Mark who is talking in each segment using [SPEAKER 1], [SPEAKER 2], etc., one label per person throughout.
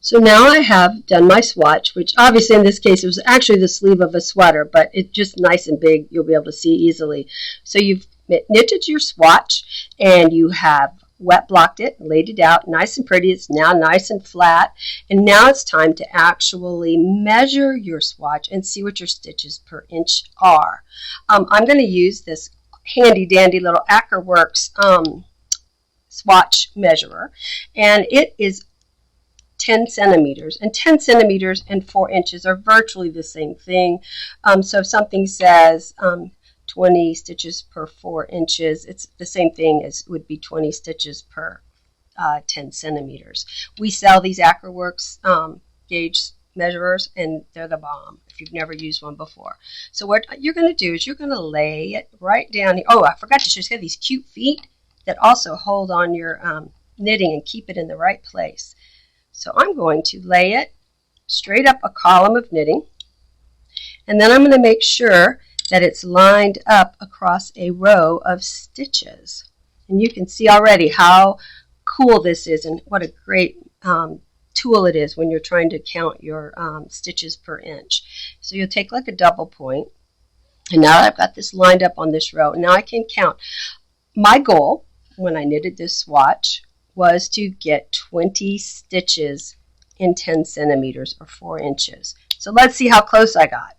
[SPEAKER 1] So now I have done my swatch, which obviously in this case it was actually the sleeve of a sweater, but it's just nice and big. You'll be able to see easily. So you've knitted your swatch and you have wet blocked it, laid it out nice and pretty. It's now nice and flat. And now it's time to actually measure your swatch and see what your stitches per inch are. I'm going to use this handy dandy little Akerworks swatch measurer, and it is 10 centimeters, and 10 centimeters and 4 inches are virtually the same thing. So if something says 20 stitches per 4 inches, it's the same thing as would be 20 stitches per 10 centimeters. We sell these Akerworks gauge measurers, and they're the bomb if you've never used one before. So what you're going to do is you're going to lay it right down here. Oh, I forgot to show you these cute feet that also hold on your knitting and keep it in the right place. So I'm going to lay it straight up a column of knitting, and then I'm going to make sure that it's lined up across a row of stitches. And you can see already how cool this is and what a great tool it is when you're trying to count your stitches per inch. So you'll take like a double point, and now I've got this lined up on this row. Now I can count. My goal when I knitted this swatch was to get 20 stitches in 10 centimeters or 4 inches. So let's see how close I got.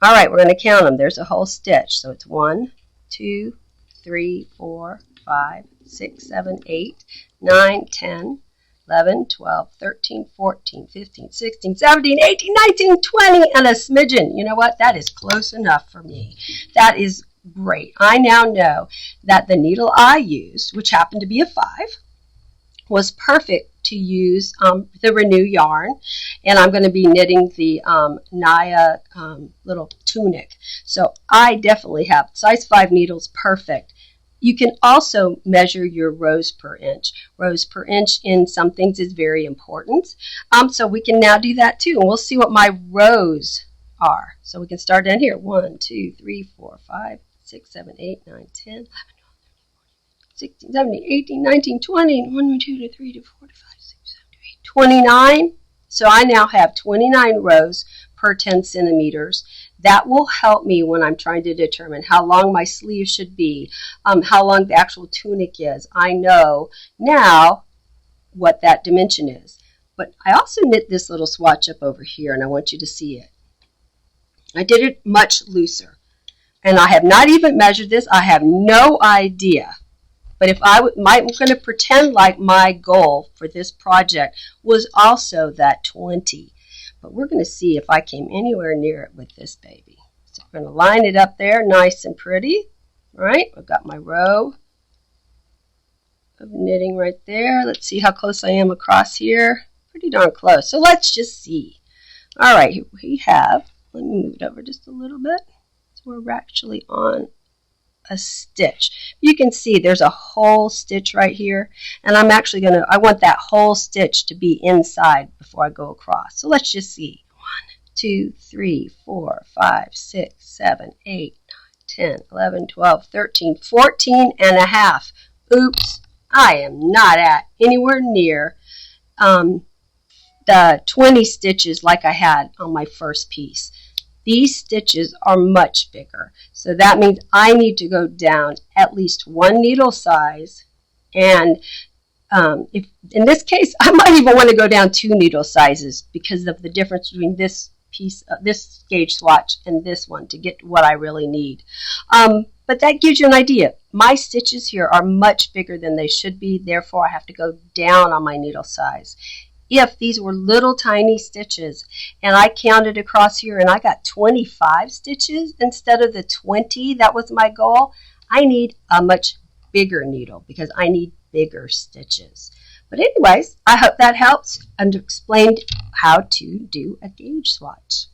[SPEAKER 1] All right, we're going to count them. There's a whole stitch. So it's 1, 2, 3, 4, 5, 6, 7, 8, 9, 10, 11, 12, 13, 14, 15, 16, 17, 18, 19, 20, and a smidgen. You know what? That is close enough for me. That is great. I now know that the needle I used, which happened to be a 5, was perfect to use the Renew yarn, and I'm going to be knitting the Naya little tunic. So I definitely have size 5 needles perfect. You can also measure your rows per inch. Rows per inch in some things is very important. So we can now do that too, and we'll see what my rows are. So we can start down here. 1, 2, 3, 4, 5, 6, 7, 8, 9, 10, 11, 16, 17, 18, 19, 20, 1, 2, 3, 4, 5, 6, 7, 8, 29. So I now have 29 rows per 10 centimeters. That will help me when I'm trying to determine how long my sleeve should be, how long the actual tunic is. I know now what that dimension is. But I also knit this little swatch up over here, and I want you to see it. I did it much looser. And I have not even measured this. I have no idea. But if I'm going to pretend like my goal for this project was also that 20. But we're going to see if I came anywhere near it with this baby. So we're going to line it up there nice and pretty. Right? I've got my row of knitting right there. Let's see how close I am across here. Pretty darn close. So let's just see. All right, here we have, let me move it over just a little bit. So we're actually on a stitch. You can see there's a whole stitch right here, and I'm actually going to, I want that whole stitch to be inside before I go across. So let's just see. 1, 2, 3, 4, 5, 6, 7, 8, 9, 10, 11, 12, 13, 14 and a half. Oops, I am not at anywhere near the 20 stitches like I had on my first piece. These stitches are much bigger, so that means I need to go down at least 1 needle size, and if in this case I might even want to go down 2 needle sizes because of the difference between this piece, this gauge swatch, and this one to get what I really need. But that gives you an idea. My stitches here are much bigger than they should be, therefore I have to go down on my needle size. If these were little tiny stitches and I counted across here and I got 25 stitches instead of the 20 that was my goal, I need a much bigger needle because I need bigger stitches. But anyways, I hope that helps and explained how to do a gauge swatch.